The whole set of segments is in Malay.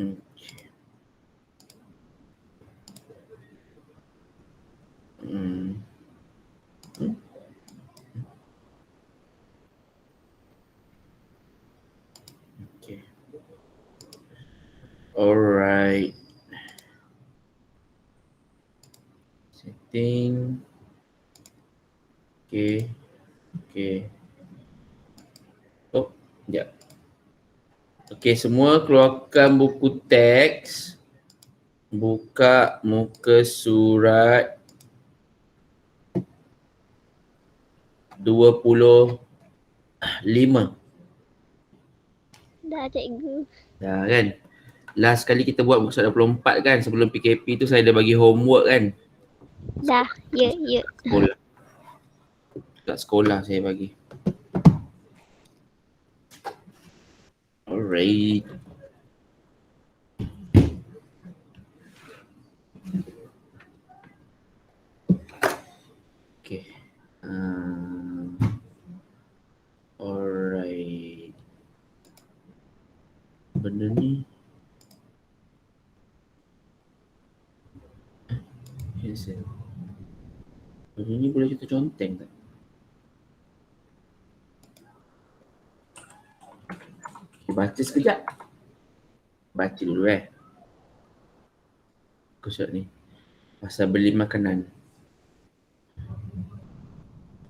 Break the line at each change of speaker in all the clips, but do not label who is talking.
Hmm. Hmm. Hmm. Okay. Alright. Setting. Okay. Okay. Oh, sekejap. Okay, semua keluarkan buku teks. Buka muka surat 25.
Dah cikgu.
Dah kan? Last kali kita buat muka surat 24 kan, sebelum PKP tu saya dah bagi homework kan.
Dah, ya, ya.
Sekolah. Kat sekolah saya bagi. Alright. Okay. Alright. Benda ni. Yes, ya. Benda ni boleh kita conteng tak? Okay, baca sekejap. Baca dulu Kusut ni. Pasal beli makanan.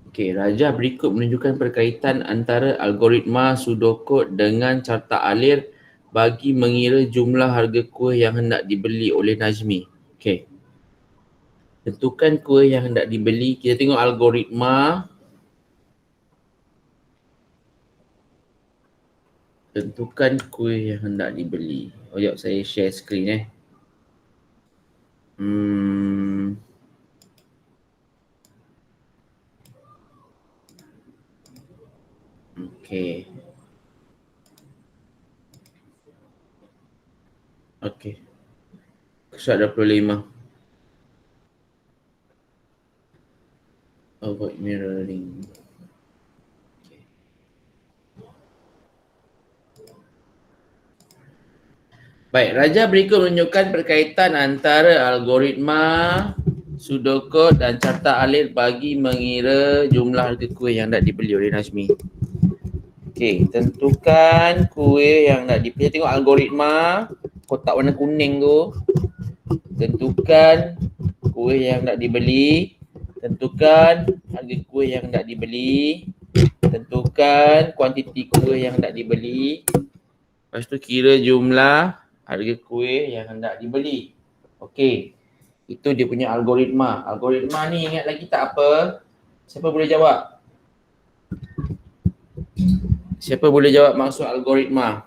Okey, rajah berikut menunjukkan perkaitan antara algoritma pseudocode dengan carta alir bagi mengira jumlah harga kuih yang hendak dibeli oleh Najmi. Okey. Tentukan kuih yang hendak dibeli. Kita tengok algoritma. Tentukan kuih yang hendak dibeli. Oh, jap saya share screen Okey. Okey. Surat 25. Avoid mirroring. Okay. Baik, rajah berikut menunjukkan perkaitan antara algoritma pseudocode dan carta alir bagi mengira jumlah harga kuih yang hendak dibeli oleh Najmi. Okey, tentukan kuih yang nak dibeli. Tengok algoritma kotak warna kuning tu. Tentukan kuih yang nak dibeli. Tentukan harga kuih yang nak dibeli. Tentukan kuantiti kuih yang hendak dibeli. Lepas tu kira jumlah harga kuih yang hendak dibeli. Okey. Itu dia punya algoritma. Algoritma ni ingat lagi tak apa? Siapa boleh jawab? Siapa boleh jawab maksud algoritma?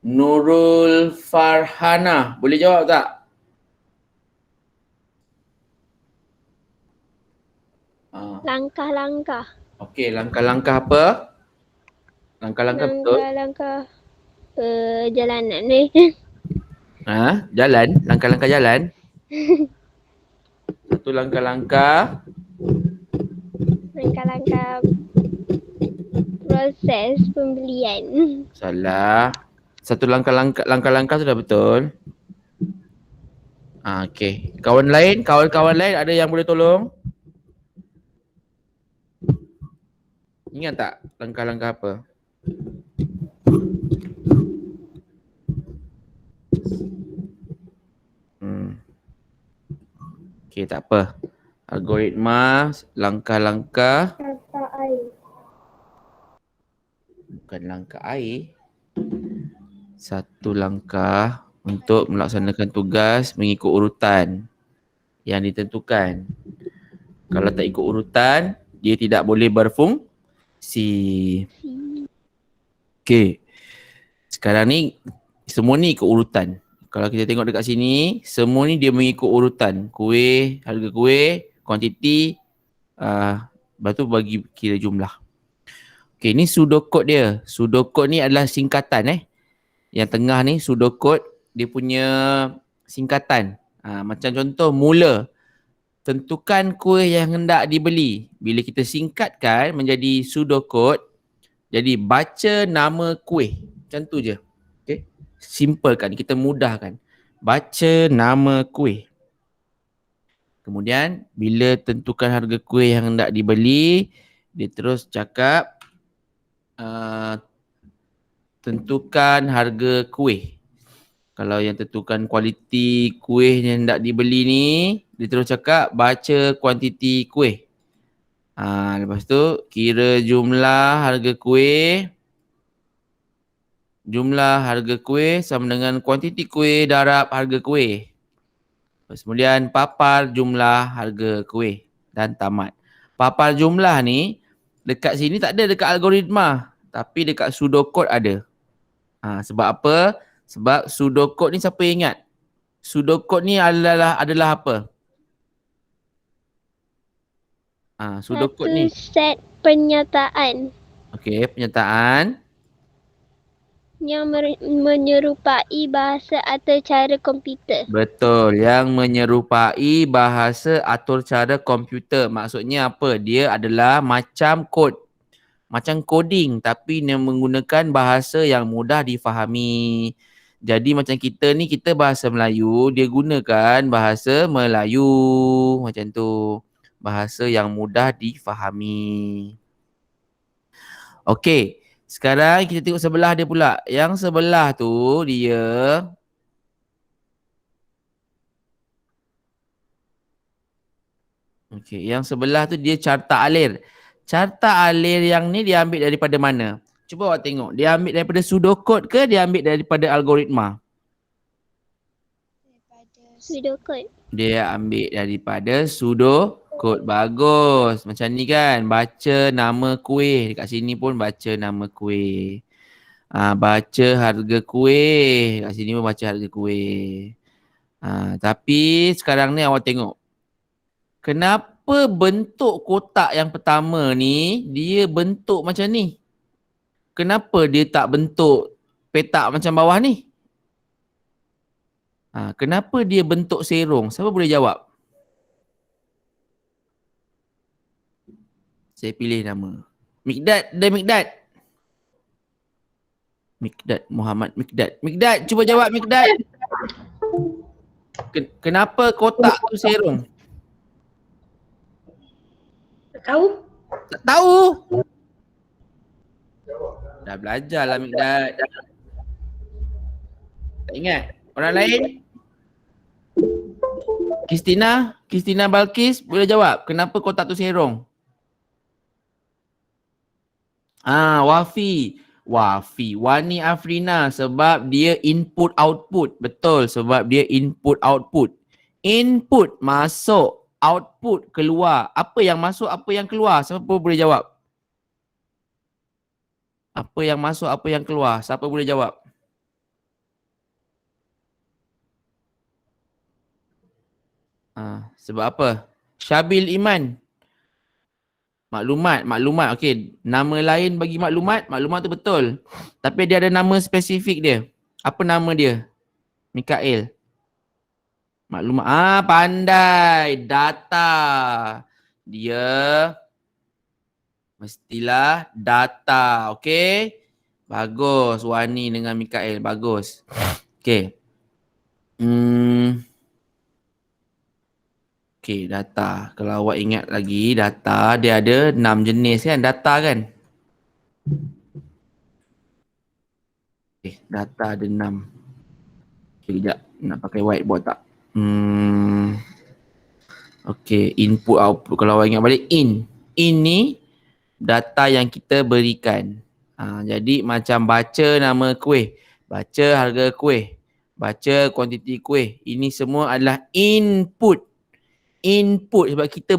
Nurul Farhana. Boleh jawab tak?
Langkah-langkah.
Okey, langkah-langkah apa? Langkah-langkah betul?
Langkah-langkah perjalanan ni.
Jalan? Langkah-langkah jalan? Satu langkah-langkah.
Langkah-langkah proses pembelian.
Salah. Satu langkah-langkah sudah betul. Okey. Kawan-kawan lain ada yang boleh tolong? Ingat tak langkah-langkah apa? Okey, tak apa. Algoritma, langkah-langkah.
Carta air.
Bukan langkah air. Satu langkah untuk melaksanakan tugas mengikut urutan yang ditentukan. Kalau tak ikut urutan, dia tidak boleh berfungsi. Okey. Sekarang ni, semua ni ikut urutan. Kalau kita tengok dekat sini, semua ni dia mengikut urutan. Kuih, harga kuih, kuantiti, lepas tu bagi kira jumlah. Okey, ni pseudocode dia. Pseudocode ni adalah singkatan Yang tengah ni pseudocode, dia punya singkatan. Macam contoh mula. Tentukan kuih yang hendak dibeli. Bila kita singkatkan menjadi pseudocode, Jadi baca nama kuih. Macam tu je. Okay. Simple kan. Kita mudahkan. Baca nama kuih. Kemudian bila tentukan harga kuih yang hendak dibeli, dia terus cakap tentukan harga kuih. Kalau yang tentukan kualiti kuih yang hendak dibeli ni, dia terus cakap baca kuantiti kuih. Lepas tu kira jumlah harga kuih. Jumlah harga kuih sama dengan kuantiti kuih darab harga kuih. Kemudian papar jumlah harga kuih dan tamat. Papar jumlah ni dekat sini tak ada dekat algoritma, tapi dekat pseudocode ada. Sebab apa? Sebab pseudocode ni siapa ingat? Pseudocode ni adalah apa? Pseudocode ni.
Set pernyataan
Okey, pernyataan
yang menyerupai bahasa atau cara komputer.
betul, yang menyerupai bahasa atau cara komputer. Maksudnya apa? Dia adalah macam kod. Macam coding tapi dia menggunakan bahasa yang mudah difahami. Jadi macam kita ni, kita bahasa Melayu, dia gunakan bahasa Melayu. Macam tu. Bahasa yang mudah difahami. Okey. Sekarang kita tengok sebelah dia pula. Yang sebelah tu dia yang sebelah tu dia carta alir. Carta alir yang ni dia ambil daripada mana? Cuba awak tengok. Dia ambil daripada pseudocode ke dia ambil daripada algoritma?
Pseudocode.
Dia ambil daripada pseudocode. Bagus. Macam ni kan. Baca nama kuih. Dekat sini pun baca nama kuih. Baca harga kuih. Dekat sini pun baca harga kuih. Tapi sekarang ni awak tengok. Kenapa bentuk kotak yang pertama ni dia bentuk macam ni? Kenapa dia tak bentuk petak macam bawah ni? Kenapa dia bentuk serong? Siapa boleh jawab? Saya pilih nama. Mikdad, Mikdad. Mikdad, Muhammad Mikdad. Mikdad, cuba jawab Mikdad. Kenapa kotak tu serong?
Tak tahu.
Tak tahu. Dah belajar lah Mikdad. Tak ingat? Orang lain? Kristina Balkis boleh jawab. Kenapa kotak tu serong? Wafi. Wani Afrina sebab dia input output. Betul, sebab dia input output. Input masuk, output keluar. Apa yang masuk, apa yang keluar? Siapa boleh jawab? Apa yang masuk, apa yang keluar? Siapa boleh jawab? Sebab apa? Syabil Iman. Maklumat. Okey, nama lain bagi maklumat tu betul. Tapi dia ada nama spesifik dia. Apa nama dia? Mikael. Maklumat. Pandai. Data. Dia mestilah data. Okey. Bagus. Wani dengan Mikael. Bagus. Okey. Okey, data. Kalau awak ingat lagi, data dia ada 6 jenis kan, data kan? Data ada 6. Okey, kejap. Nak pakai whiteboard tak? Okey, input output. Kalau awak ingat balik, in ni data yang kita berikan. Jadi macam baca nama kuih, baca harga kuih, baca kuantiti kuih. Ini semua adalah input. Sebab kita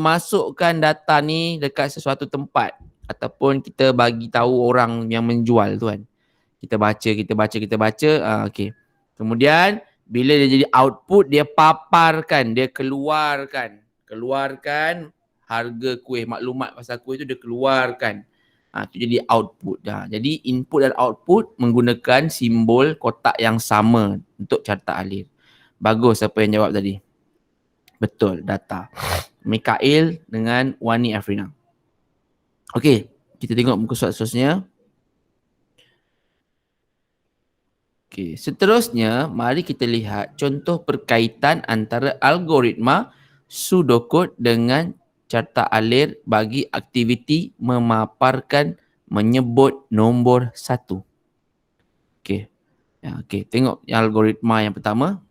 masukkan data ni dekat sesuatu tempat ataupun kita bagi tahu orang yang menjual tu kan. Kita baca. Okey. Kemudian bila dia jadi output, dia paparkan, dia keluarkan harga kuih, maklumat pasal kuih tu dia keluarkan. Tu jadi output dah. Jadi input dan output menggunakan simbol kotak yang sama untuk carta alir. Bagus siapa yang jawab tadi. Betul, data. Mikael dengan Wani Afrina. Okey, Kita tengok muka surat seterusnya. Okey, seterusnya mari kita lihat contoh perkaitan antara algoritma pseudocode dengan carta alir bagi aktiviti memaparkan menyebut nombor satu. Okey. Ya, okey, tengok algoritma yang pertama.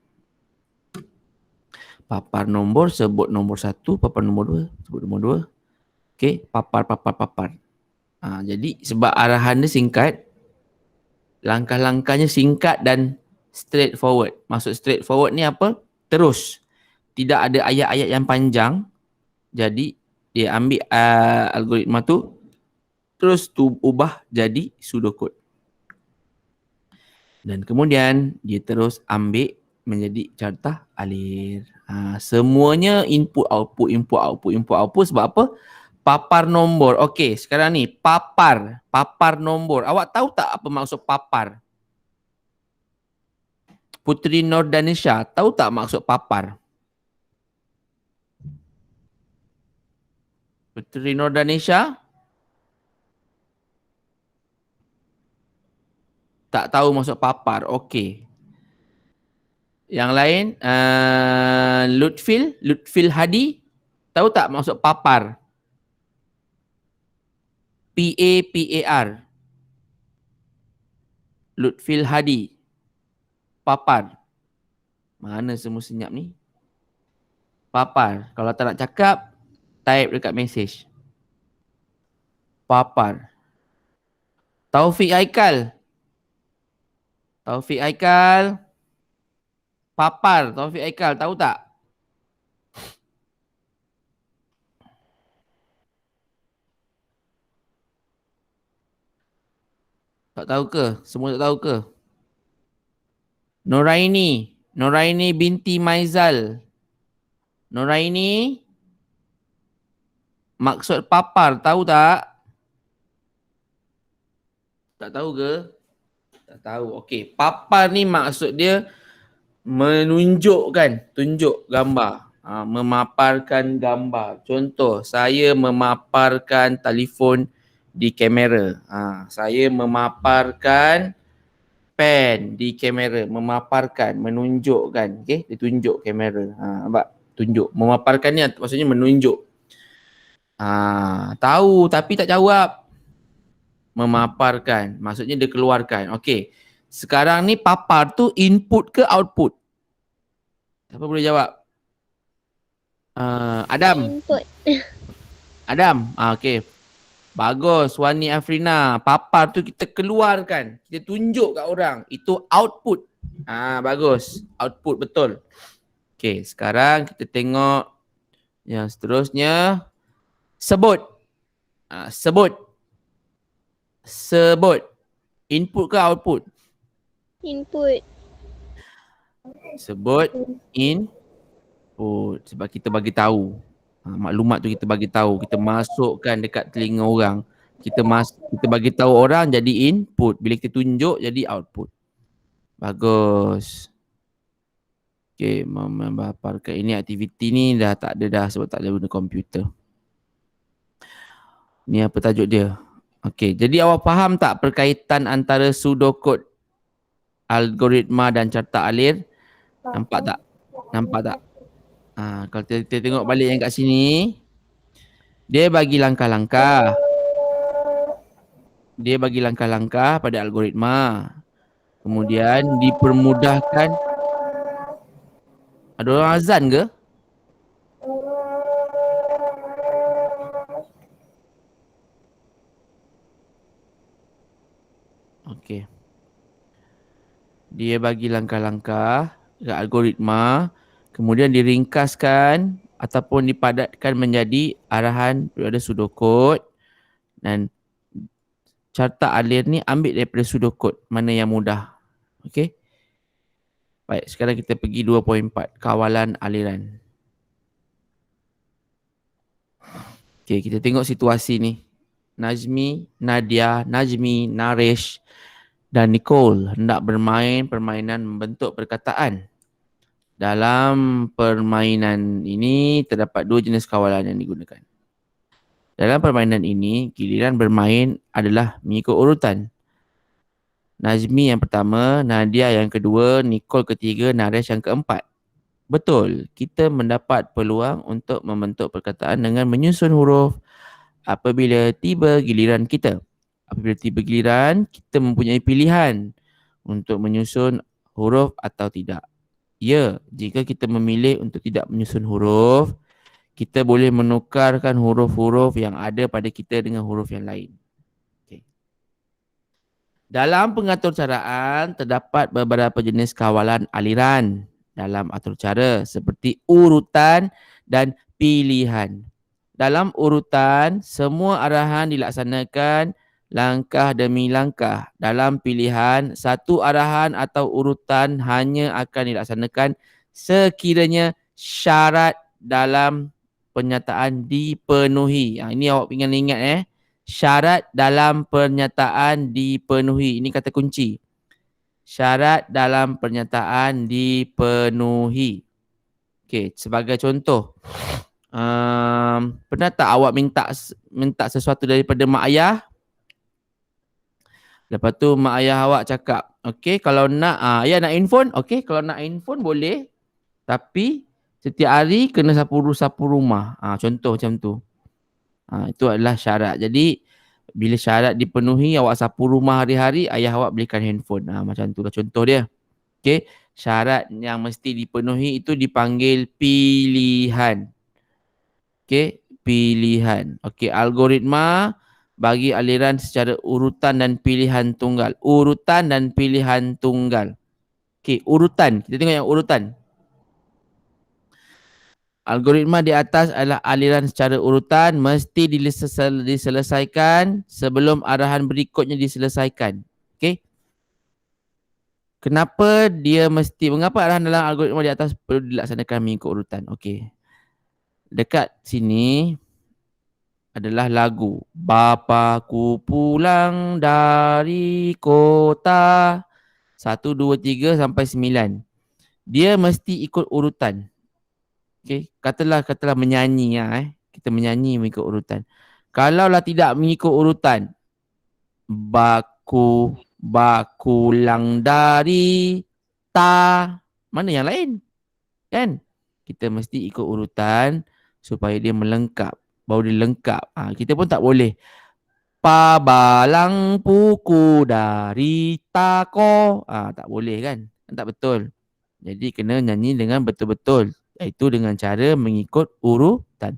Papar nombor, sebut nombor satu, papar nombor dua, sebut nombor dua. Okey, papar. Jadi sebab arahan dia singkat, langkah-langkahnya singkat dan straightforward. Maksud straightforward ni apa? Terus. Tidak ada ayat-ayat yang panjang. Jadi dia ambil algoritma tu terus tu ubah jadi pseudocode. Dan kemudian dia terus ambil menjadi carta alir. Semuanya input output. Sebab apa? Papar nombor. Okey, sekarang ni papar nombor. Awak tahu tak apa maksud papar? Puteri Nordanisha, tahu tak maksud papar? Puteri Nordanisha? Tak tahu maksud papar. Okey. Yang lain, Lutfil Hadi, tahu tak maksud papar? P-A-P-A-R. Lutfil Hadi. Papar. Mana semua senyap ni? Papar. Kalau tak nak cakap, type dekat message. Papar. Taufik Aikal. Papar. Taufik Aikal. Tahu tak? Tak tahu ke? Semua tak tahu ke? Noraini binti Maizal. Noraini, maksud papar tahu tak? Tak tahu ke? Tak tahu. Okey, papar ni maksud dia menunjukkan, tunjuk gambar. Memaparkan gambar. Contoh, saya memaparkan telefon di kamera. Saya memaparkan pen di kamera. Memaparkan, menunjukkan. Okey, dia tunjuk kamera. Nampak? Tunjuk. Memaparkan ni maksudnya menunjuk. Tahu tapi tak jawab. Memaparkan. Maksudnya dia keluarkan. Okey. Sekarang ni papar tu input ke output? Siapa boleh jawab? Adam.
Input.
Adam. Okey. Bagus. Wani Afrina. Papar tu kita keluarkan. Kita tunjuk kat orang. Itu output. Bagus. Output betul. Okey. Sekarang kita tengok yang seterusnya. Sebut. Sebut. Input ke output?
Input.
Sebut input. Sebab kita bagi tahu. Maklumat tu kita bagi tahu. Kita masukkan dekat telinga orang. Kita bagi tahu orang jadi input. Bila kita tunjuk jadi output. Bagus. Okey, memaparkan. Ini aktiviti ni dah tak ada dah sebab tak ada guna komputer. Ni apa tajuk dia? Okey, jadi awak faham tak perkaitan antara pseudocode, algoritma dan carta alir? Nampak tak? Kalau kita tengok balik yang kat sini, dia bagi langkah-langkah. Pada algoritma. Kemudian dipermudahkan. Ada orang azan ke? Okey. Dia bagi langkah-langkah ke algoritma, kemudian diringkaskan ataupun dipadatkan menjadi arahan daripada pseudocode, dan carta alir ni ambil daripada pseudocode mana yang mudah. Okey. Baik, sekarang kita pergi 2.4, kawalan aliran. Okey, kita tengok situasi ni. Najmi, Nadia, Naresh dan Nicole hendak bermain permainan membentuk perkataan. Dalam permainan ini terdapat dua jenis kawalan yang digunakan. Dalam permainan ini, giliran bermain adalah mengikut urutan. Nazmi yang pertama, Nadia yang kedua, Nicole ketiga, Naresh yang keempat. Betul, kita mendapat peluang untuk membentuk perkataan dengan menyusun huruf apabila tiba giliran kita. Apabila tiba giliran, kita mempunyai pilihan untuk menyusun huruf atau tidak. Ya, jika kita memilih untuk tidak menyusun huruf, kita boleh menukarkan huruf-huruf yang ada pada kita dengan huruf yang lain. Okay. Dalam pengatur caraan, terdapat beberapa jenis kawalan aliran dalam atur cara seperti urutan dan pilihan. Dalam urutan, semua arahan dilaksanakan langkah demi langkah. Dalam pilihan, satu arahan atau urutan hanya akan dilaksanakan sekiranya syarat dalam pernyataan dipenuhi. Ini awak ingin ingat syarat dalam pernyataan dipenuhi. Ini kata kunci. Syarat dalam pernyataan dipenuhi. Okey, sebagai contoh, pernah tak awak minta sesuatu daripada mak ayah? Lepas tu mak ayah awak cakap, okey kalau nak ayah nak handphone, okey kalau nak handphone boleh, tapi setiap hari kena sapu rumah. Contoh macam tu. Itu adalah syarat. Jadi bila syarat dipenuhi, awak sapu rumah hari-hari, ayah awak belikan handphone. Macam tu lah contoh dia. Okey, syarat yang mesti dipenuhi itu dipanggil pilihan. Okey, pilihan. Okey, algoritma bagi aliran secara urutan dan pilihan tunggal. Urutan dan pilihan tunggal. Okey, urutan. Kita tengok yang urutan. Algoritma di atas adalah aliran secara urutan mesti diselesaikan sebelum arahan berikutnya diselesaikan. Okey. Mengapa arahan dalam algoritma di atas perlu dilaksanakan mengikut urutan? Okey. Dekat sini adalah lagu. Bapaku pulang dari kota 1, 2, 3 sampai 9. Dia mesti ikut urutan. Okey, katalah menyanyi Kita menyanyi mengikut urutan. Kalaulah tidak mengikut urutan, bakulang dari ta, mana yang lain? Kan? Kita mesti ikut urutan supaya dia melengkap. Baru dia lengkap. Kita pun tak boleh. Pabalang puku dari tako. Tak boleh kan? Tak betul. Jadi kena nyanyi dengan betul-betul. Iaitu dengan cara mengikut urutan.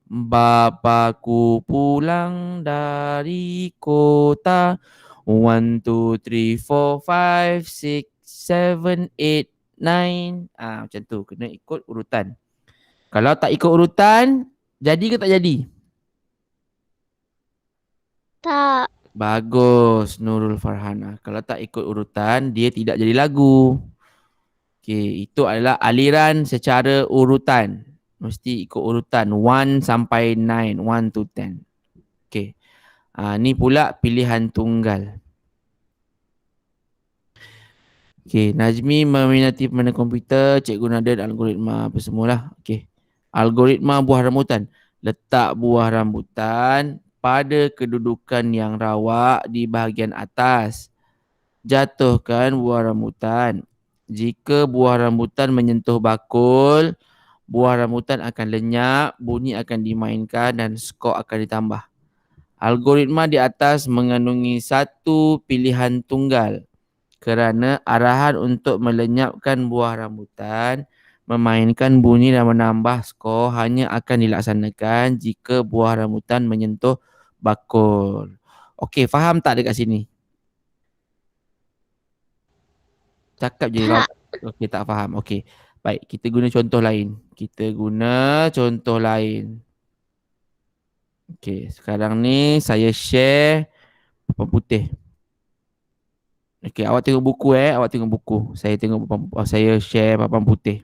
Bapaku pulang dari kota. 1, 2, 3, 4, 5, 6, 7, 8, 9. Macam tu. Kena ikut urutan. Kalau tak ikut urutan, jadi ke tak jadi?
Tak.
Bagus, Nurul Farhana. Kalau tak ikut urutan, dia tidak jadi lagu. Okey, itu adalah aliran secara urutan. Mesti ikut urutan 1 sampai 9, 1 to 10. Okey. Ni pula pilihan tunggal. Okey, Najmi meminati permainan komputer, Cikgu Nada dan algoritma apa semualah. Okey. Algoritma buah rambutan. Letak buah rambutan pada kedudukan yang rawak di bahagian atas. Jatuhkan buah rambutan. Jika buah rambutan menyentuh bakul, buah rambutan akan lenyap, bunyi akan dimainkan dan skor akan ditambah. Algoritma di atas mengandungi satu pilihan tunggal kerana arahan untuk melenyapkan buah rambutan, memainkan bunyi dan menambah skor hanya akan dilaksanakan jika buah rambutan menyentuh bakul. Okey, faham tak dekat sini? Cakap je
Tak.
okey tak faham. Okey. Baik, kita guna contoh lain. Okey, sekarang ni saya share papan putih. Okey, awak tengok buku awak tengok buku. Saya share papan putih.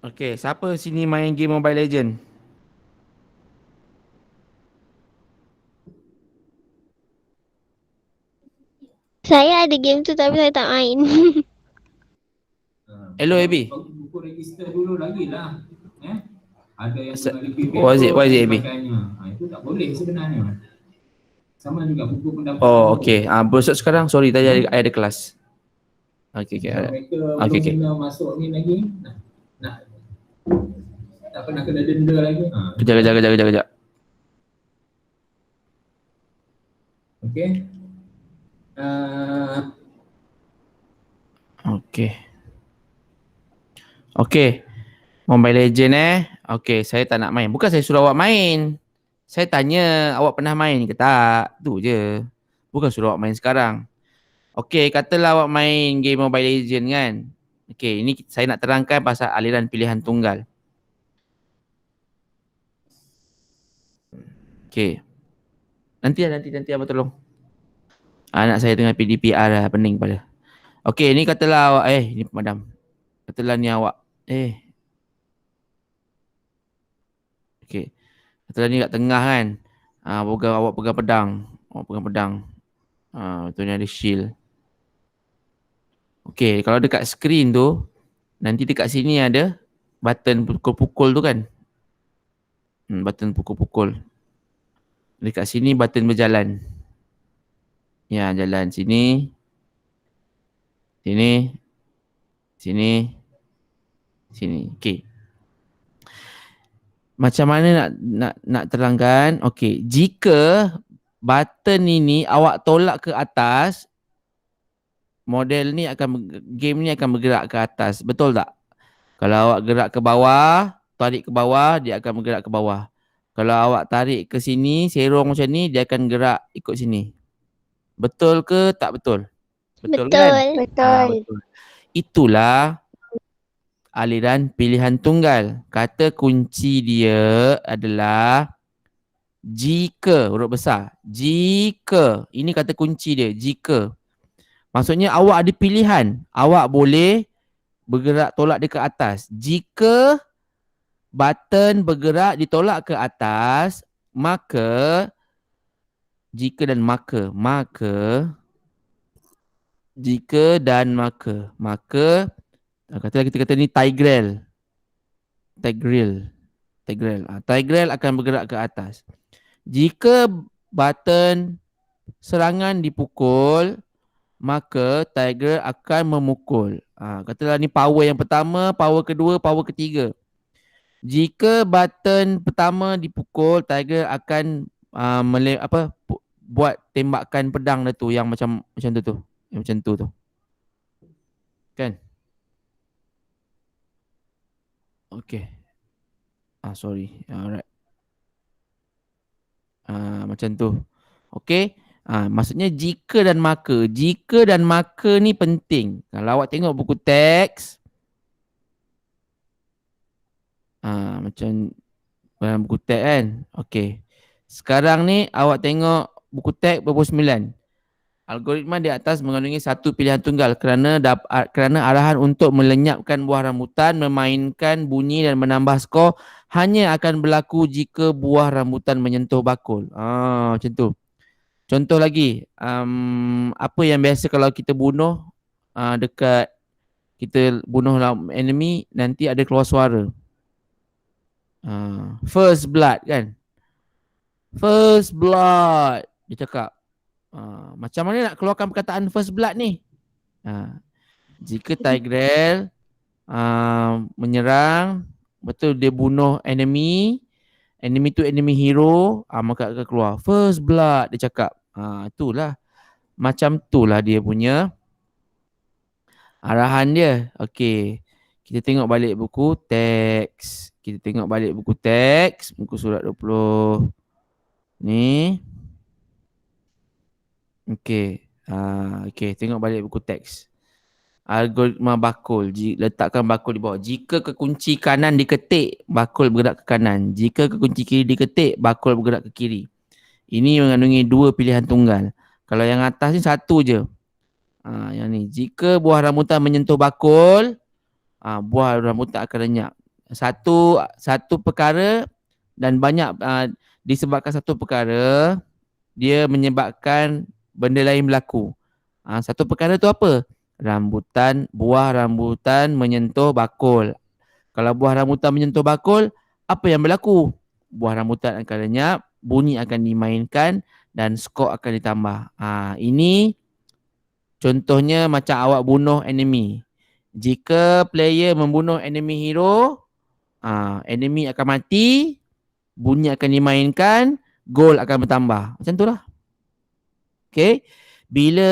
Okay, siapa sini main game Mobile Legend?
Saya ada game tu tapi saya tak main.
Hello, Abi.
Buku register dulu lagi lah. Ada yang
Sa-
kena repeat
what is it? What is it, Abi?
Itu tak boleh sebenarnya. Sama juga buku pendapat.
Oh, okay. Besok sekarang. Sorry, tadi ada kelas. Okay, okay.
Mereka
Okay,
belum
okay.
kena masuk ni lagi. Nak tak pernah kena denda lagi.
Kejap.
Okay.
Okay. Mobile Legend Okay, saya tak nak main. Bukan saya suruh awak main. Saya tanya awak pernah main ke tak? Tu je. Bukan suruh awak main sekarang. Okay, katalah awak main game Mobile Legend kan. Okay, ini saya nak terangkan pasal aliran pilihan tunggal. Okay. Nanti abang tolong. Anak saya tengah PDPR lah, pening pada. Okay, ni katalah awak, ni pemadam. Katalah ni awak. Okay. Katalah ni kat tengah kan. Awak pegang pedang. Betul ni ada shield. Okay, kalau dekat skrin tu, nanti dekat sini ada button pukul-pukul tu kan. Button pukul-pukul. Dekat sini button berjalan. Ya, jalan sini. Sini. Okay. Macam mana nak terangkan? Okay, jika button ini awak tolak ke atas, game ni akan bergerak ke atas. Betul tak? Kalau awak gerak ke bawah, tarik ke bawah, dia akan bergerak ke bawah. Kalau awak tarik ke sini, serong macam ni, dia akan gerak ikut sini. Betul ke tak betul? Betul kan? Betul. Itulah aliran pilihan tunggal. Kata kunci dia adalah jika, huruf besar. Jika. Ini kata kunci dia, jika. Maksudnya awak ada pilihan. Awak boleh bergerak tolak dia ke atas. Jika button bergerak ditolak ke atas, maka jika dan maka katalah kita kata ni Tigreal akan bergerak ke atas. Jika button serangan dipukul, maka Tiger akan memukul. Katalah ni power yang pertama, power kedua, power ketiga. Jika button pertama dipukul, Tiger akan buat tembakan pedang dia tu yang macam tu tu. Yang macam tu. Kan? Okay. Sorry. Alright. Macam tu. Okay. Maksudnya jika dan maka ni penting. Kalau awak tengok buku teks, macam dalam buku teks kan. Okay. Sekarang ni awak tengok buku teks berapa 9. Algoritma di atas mengandungi satu pilihan tunggal kerana arahan untuk melenyapkan buah rambutan, memainkan bunyi dan menambah skor hanya akan berlaku jika buah rambutan menyentuh bakul. Macam tu. Contoh lagi, apa yang biasa kalau kita bunuh kita bunuh enemy, nanti ada keluar suara. First blood kan? First blood. Dia cakap. Macam mana nak keluarkan perkataan first blood ni? Jika Tigreal menyerang, betul dia bunuh enemy tu enemy hero, maka akan keluar first blood, dia cakap. Itulah. Macam itulah dia punya arahan dia. Okey. Kita tengok balik buku teks. Buku surat 20. Ni. Okey. Tengok balik buku teks. Algoritma bakul. Letakkan bakul di bawah. Jika kekunci kanan diketik, bakul bergerak ke kanan. Jika kekunci kiri diketik, bakul bergerak ke kiri. Ini mengandungi dua pilihan tunggal. Kalau yang atas ni satu je. Yang ni. Jika buah rambutan menyentuh bakul, buah rambutan akan lenyap. Satu perkara dan banyak disebabkan satu perkara, dia menyebabkan benda lain berlaku. Satu perkara tu apa? Buah rambutan menyentuh bakul. Kalau buah rambutan menyentuh bakul, apa yang berlaku? Buah rambutan akan lenyap, bunyi akan dimainkan dan skor akan ditambah. Ini contohnya macam awak bunuh enemy. Jika player membunuh enemy hero, enemy akan mati, bunyi akan dimainkan, gol akan bertambah. Macam tu lah. Okay. Bila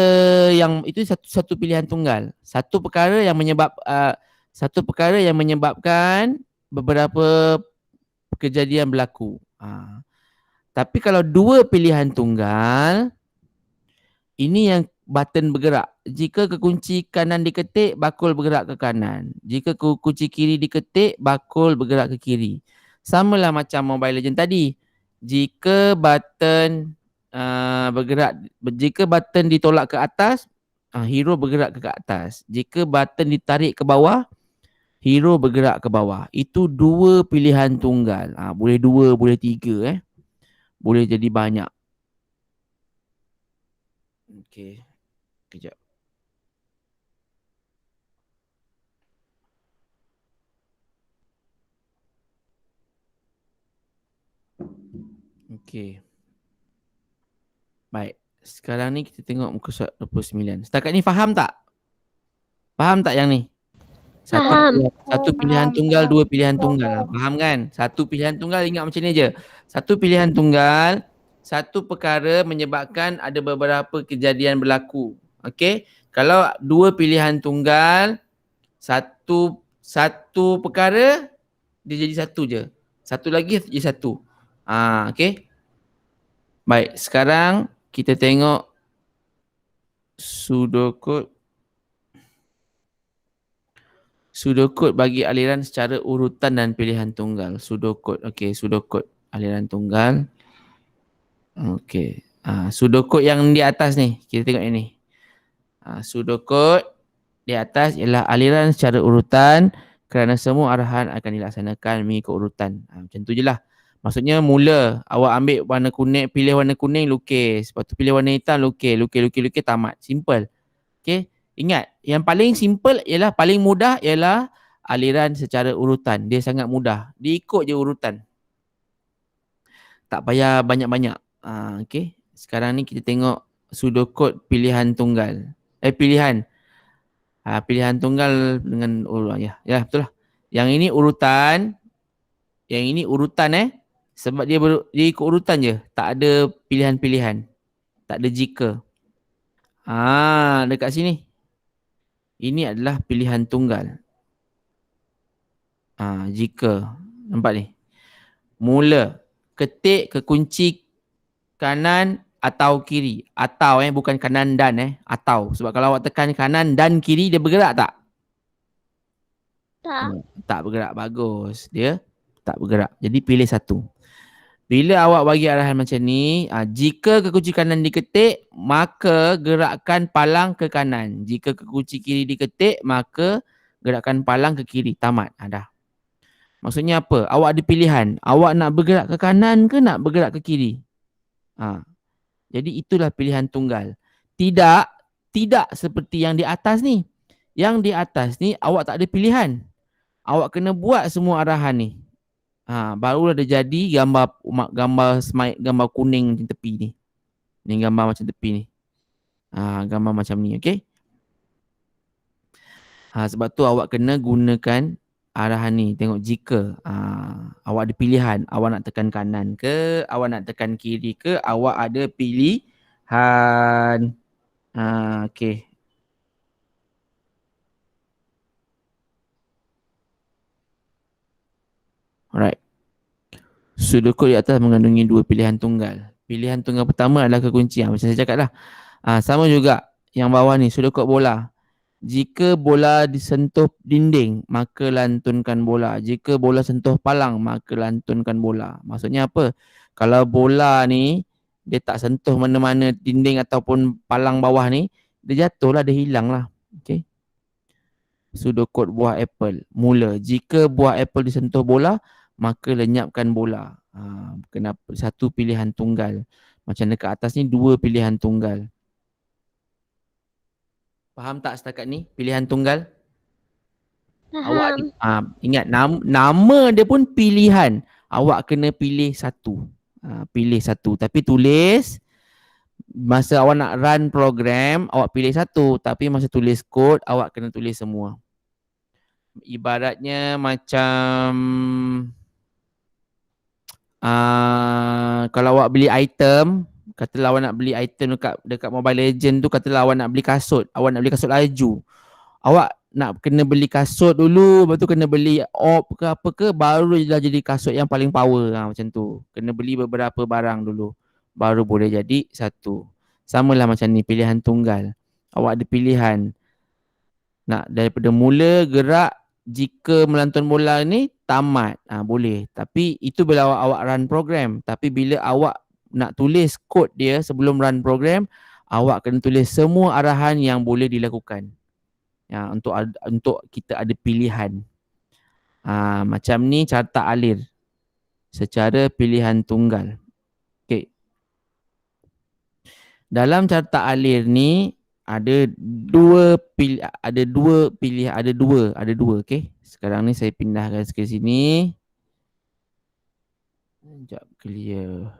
yang itu satu pilihan tunggal. Satu perkara yang menyebabkan beberapa kejadian berlaku. Tapi kalau dua pilihan tunggal, ini yang button bergerak. Jika kekunci kanan diketik, bakul bergerak ke kanan. Jika kekunci kiri diketik, bakul bergerak ke kiri. Samalah macam Mobile Legends tadi. Jika button jika button ditolak ke atas, hero bergerak ke atas. Jika button ditarik ke bawah, hero bergerak ke bawah. Itu dua pilihan tunggal. Boleh dua, boleh tiga. Boleh jadi banyak. Okey. Kejap. Okey. Baik. Sekarang ni kita tengok muka surat 29. Setakat ni faham tak? Faham tak yang ni?
Faham.
Satu pilihan tunggal, dua pilihan tunggal. Faham kan? Satu pilihan tunggal ingat macam ni je. Satu pilihan tunggal, satu perkara menyebabkan ada beberapa kejadian berlaku. Okey? Kalau dua pilihan tunggal, satu perkara dia jadi satu je. Satu lagi jadi satu. Okey? Baik, sekarang kita tengok pseudocode. Pseudocode bagi aliran secara urutan dan pilihan tunggal. Pseudocode. Okey, pseudocode aliran tunggal. Okey. Pseudocode yang di atas ni, kita tengok ini. Pseudocode di atas ialah aliran secara urutan kerana semua arahan akan dilaksanakan mengikut urutan. Macam tu je lah. Maksudnya mula awak ambil warna kuning, pilih warna kuning, lukis. Lepas tu pilih warna hitam, lukis, tamat. Simple. Okey. Ingat, yang paling simple ialah, paling mudah ialah aliran secara urutan. Dia sangat mudah. Dia ikut je urutan. Tak payah banyak-banyak. Okey. Sekarang ni kita tengok pseudocode pilihan tunggal. Pilihan. Pilihan tunggal dengan ya betul lah. Yang ini urutan. Yang ini urutan sebab dia ikut urutan je. Tak ada pilihan-pilihan. Tak ada jika. Dekat sini. Ini adalah pilihan tunggal. Jika. Nampak ni. Mula. Ketik kekunci kanan atau kiri. Atau bukan kanan dan atau. Sebab kalau awak tekan kanan dan kiri, dia bergerak tak?
Tak.
Tak bergerak. Bagus. Dia tak bergerak. Jadi pilih satu. Bila awak bagi arahan macam ni, jika kekunci kanan diketik, maka gerakkan palang ke kanan. Jika kekunci kiri diketik, maka gerakkan palang ke kiri. Tamat. Dah. Maksudnya apa? Awak ada pilihan. Awak nak bergerak ke kanan ke nak bergerak ke kiri? Jadi itulah pilihan tunggal. Tidak seperti yang di atas ni. Yang di atas ni awak tak ada pilihan. Awak kena buat semua arahan ni. Barulah dia jadi gambar kuning di tepi ni. Ni gambar macam tepi ni. Gambar macam ni, okey? Sebab tu awak kena gunakan arahan ni. Tengok jika awak ada pilihan. Awak nak tekan kanan ke, awak nak tekan kiri ke, awak ada pilihan. Okey. Alright. Pseudocode di atas mengandungi dua pilihan tunggal. Pilihan tunggal pertama adalah kekunci. Macam saya cakap lah. Sama juga yang bawah ni, pseudocode bola. Jika bola disentuh dinding, maka lantunkan bola. Jika bola sentuh palang, maka lantunkan bola. Maksudnya apa? Kalau bola ni, dia tak sentuh mana-mana dinding ataupun palang bawah ni, dia jatuh lah, dia hilang lah. Okay. Pseudocode buah apple. Mula. Jika buah apple disentuh bola, maka lenyapkan bola. Kenapa? Satu pilihan tunggal. Macam dekat atas ni dua pilihan tunggal. Faham tak setakat ni? Pilihan tunggal?
Faham.
Ingat nama dia pun pilihan. Awak kena pilih satu. Pilih satu. Tapi tulis masa awak nak run program, awak pilih satu. Tapi masa tulis kod, awak kena tulis semua. Ibaratnya macam kalau awak beli item, katalah awak nak beli item dekat Mobile Legend tu, katalah awak nak beli kasut, awak nak beli kasut laju. Awak nak kena beli kasut dulu, lepas tu kena beli op ke apa ke, baru dah jadi kasut yang paling power. Macam tu. Kena beli beberapa barang dulu, baru boleh jadi satu. Samalah macam ni, pilihan tunggal. Awak ada pilihan. Nak daripada mula gerak, jika melantun bola ni tamat, boleh. Tapi itu bila awak run program. Tapi bila awak nak tulis kod dia sebelum run program, awak kena tulis semua arahan yang boleh dilakukan. Untuk kita ada pilihan. Macam ni carta alir secara pilihan tunggal. Okay. Dalam carta alir ni ada dua, okey. Sekarang ni saya pindahkan ke sini. Sekejap, clear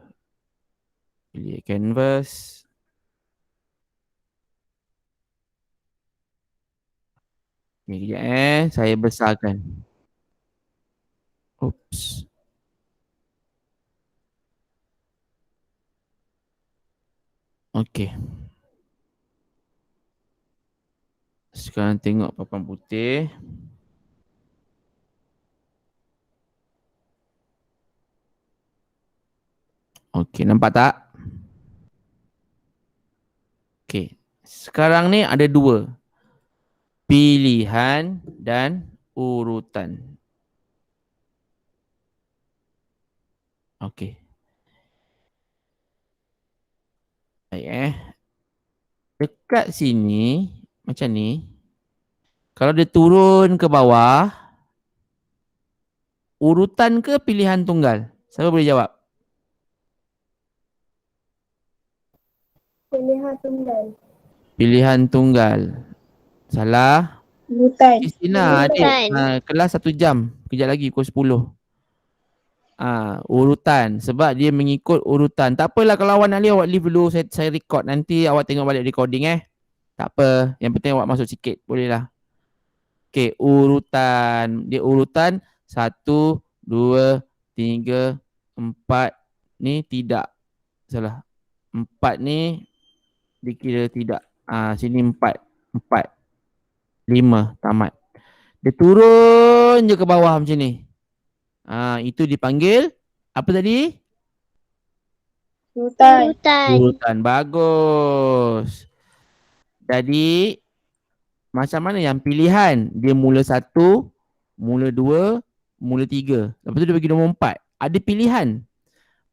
canvas. Ni kejap saya besarkan. Oops. Okey. Sekarang tengok papan putih. Okey, nampak tak? Okey. Sekarang ni ada dua. Pilihan dan urutan. Okey. Baik Dekat sini macam ni. Kalau dia turun ke bawah, urutan ke pilihan tunggal? Siapa boleh jawab?
Pilihan tunggal.
Pilihan tunggal. Salah.
Urutan.
Kristina, adik.
Urutan.
Kelas 1 jam. Kejap lagi pukul 10. Urutan. Sebab dia mengikut urutan. Tak apalah kalau awak nak leave, awak leave dulu. Saya record. Nanti awak tengok balik recording Tak apa. Yang penting awak masuk sikit. Boleh lah. Okay, urutan. Dia urutan 1, 2, 3, 4. Ni tidak. Salah. 4 ni dikira tidak. Sini 4. 4. 5. Tamat. Dia turun je ke bawah macam ni. Itu dipanggil apa tadi?
Urutan.
Urutan. Bagus. Jadi macam mana yang pilihan? Dia mula 1, mula 2, mula 3. Lepas tu dia bagi nombor 4. Ada pilihan.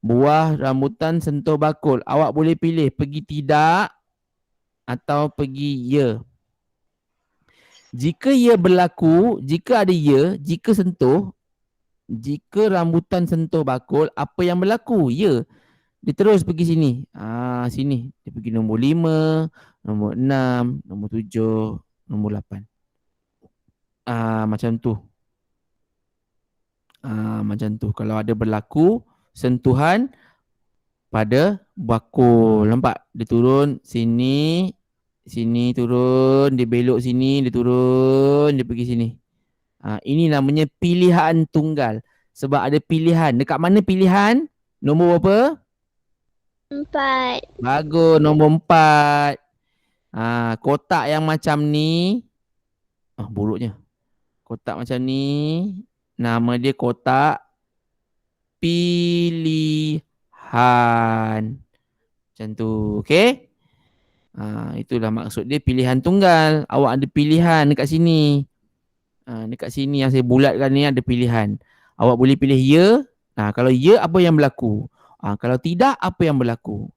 Buah rambutan sentuh bakul. Awak boleh pilih pergi tidak atau pergi ya. Jika ya berlaku, jika ada ya, jika sentuh, jika rambutan sentuh bakul, apa yang berlaku? Ya. Dia terus pergi sini. Sini. Dia pergi nombor 5, nombor 6, nombor 7, nombor 8. Macam tu. Macam tu. Kalau ada berlaku sentuhan pada bakul. Nampak? Dia turun sini. Sini turun. Dia belok sini. Dia turun. Dia pergi sini. Ini namanya pilihan tunggal. Sebab ada pilihan. Dekat mana pilihan? Nombor berapa?
4.
Bagus. Nombor 4. Kotak yang macam ni. Buruknya. Kotak macam ni. Nama dia kotak pilihan. Macam tu. Okay? Itulah maksud dia pilihan tunggal. Awak ada pilihan dekat sini. Dekat sini yang saya bulatkan ni ada pilihan. Awak boleh pilih ya. Kalau ya, apa yang berlaku? Kalau tidak, apa yang berlaku?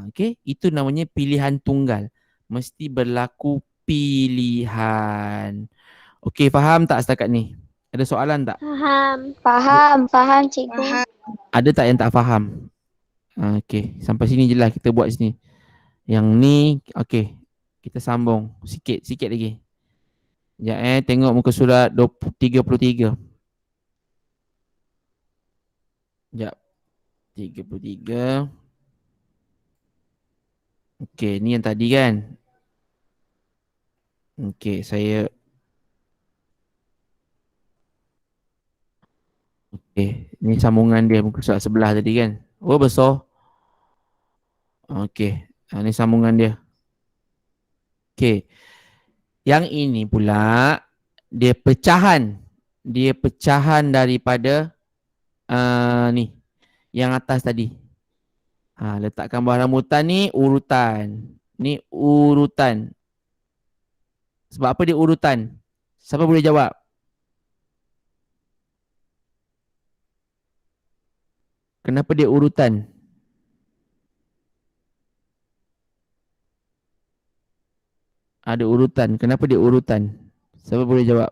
Okay? Itu namanya pilihan tunggal. Mesti berlaku pilihan. Okey, faham tak setakat ni? Ada soalan tak?
Faham.
Faham cikgu.
Ada tak yang tak faham? Okey, sampai sini je lah kita buat sini. Yang ni, okey. Kita sambung sikit lagi. Sekejap tengok muka surat 33. Sekejap. 33. Okey, ni yang tadi kan? Okey, Okey, ni sambungan dia muka surat sebelah tadi kan? Oh, besar. Okey, ni sambungan dia. Okey. Yang ini pula dia pecahan. Dia pecahan daripada ni yang atas tadi. Letakkan bawah rambutan ni urutan. Ni urutan. Sebab apa dia urutan? Siapa boleh jawab? Kenapa dia urutan? Ada urutan. Kenapa dia urutan? Siapa boleh jawab?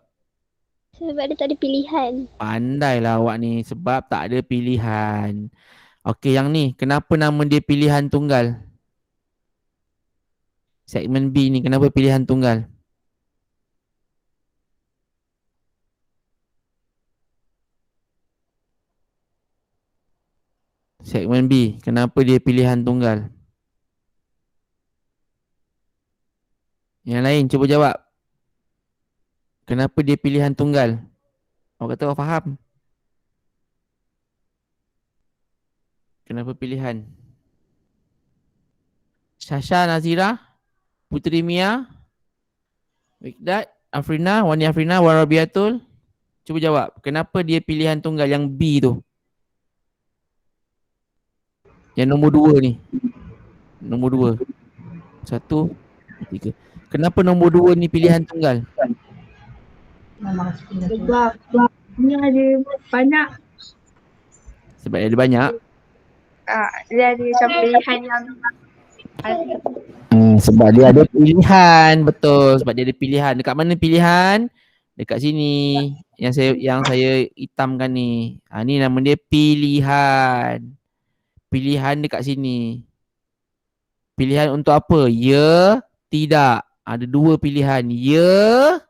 Sebab dia tak ada pilihan.
Pandailah awak ni. Sebab tak ada pilihan. Okey, yang ni. Kenapa nama dia pilihan tunggal? Segmen B ni kenapa pilihan tunggal? Segmen B. Kenapa dia pilihan tunggal? Yang lain cuba jawab. Kenapa dia pilihan tunggal? Awak kata awak faham? Kenapa pilihan? Syasha, Nazira, Putri Mia, Mikdad, Afrina, Wani Afrina, Warabiatul. Cuba jawab. Kenapa dia pilihan tunggal yang B tu? Yang nombor 2 ni. Nombor 2. 1, 3. Kenapa nombor 2 ni pilihan tunggal?
Sebab ni ada banyak.
Sebab dia ada banyak.
Dia ada macam pilihan yang
Sebab dia ada pilihan. Betul. Sebab dia ada pilihan. Dekat mana pilihan? Dekat sini. Yang saya hitamkan ni. Ni nama dia pilihan. Pilihan dekat sini. Pilihan untuk apa? Ya, tidak. Ada 2 pilihan. Ya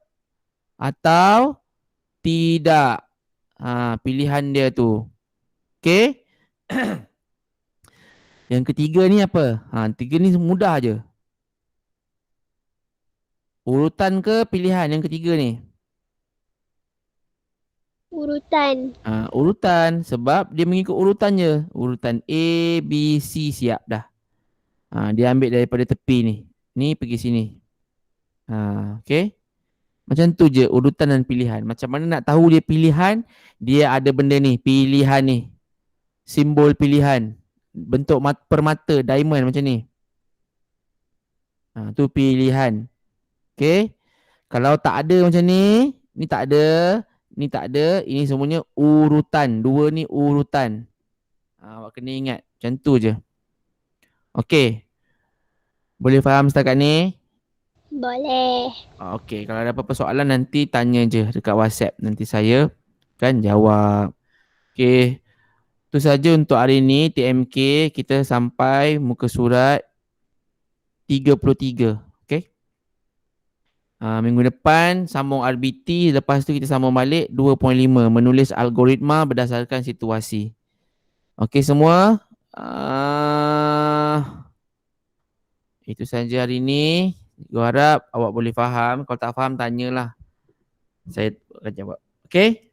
atau tidak. Pilihan dia tu. Okey. Yang ketiga ni apa? Tiga ni mudah je. Urutan ke pilihan yang ketiga ni?
Urutan.
Urutan sebab dia mengikut urutan je. Urutan A, B, C siap dah. Dia ambil daripada tepi ni. Ni pergi sini. Okey. Macam tu je urutan dan pilihan. Macam mana nak tahu dia pilihan? Dia ada benda ni, pilihan ni. Simbol pilihan. Bentuk permata, diamond macam ni. Tu pilihan. Okey. Kalau tak ada macam ni tak ada, ni tak ada, ini semuanya urutan. 2 ni urutan. Awak kena ingat. Macam tu je. Okey. Boleh faham setakat ni?
Boleh.
Okey. Kalau ada apa-apa soalan nanti tanya je dekat WhatsApp. Nanti saya kan jawab. Okey. Itu saja untuk hari ni TMK kita sampai muka surat 33. Okey. Minggu depan sambung RBT, lepas tu kita sambung balik 2.5 menulis algoritma berdasarkan situasi. Okey semua. Itu saja hari ni. Gua harap awak boleh faham. Kalau tak faham tanyalah. Saya akan jawab. Okey.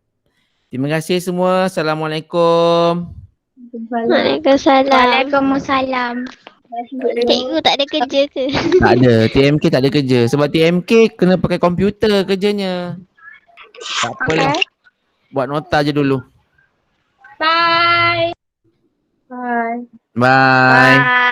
Terima kasih semua. Assalamualaikum.
Waalaikumsalam.
Waalaikumsalam.
Cikgu tak ada kerja ke?
Tak ada. TMK tak ada kerja. Sebab TMK kena pakai komputer kerjanya. Tak apalah. Buat nota je dulu.
Bye.
Bye.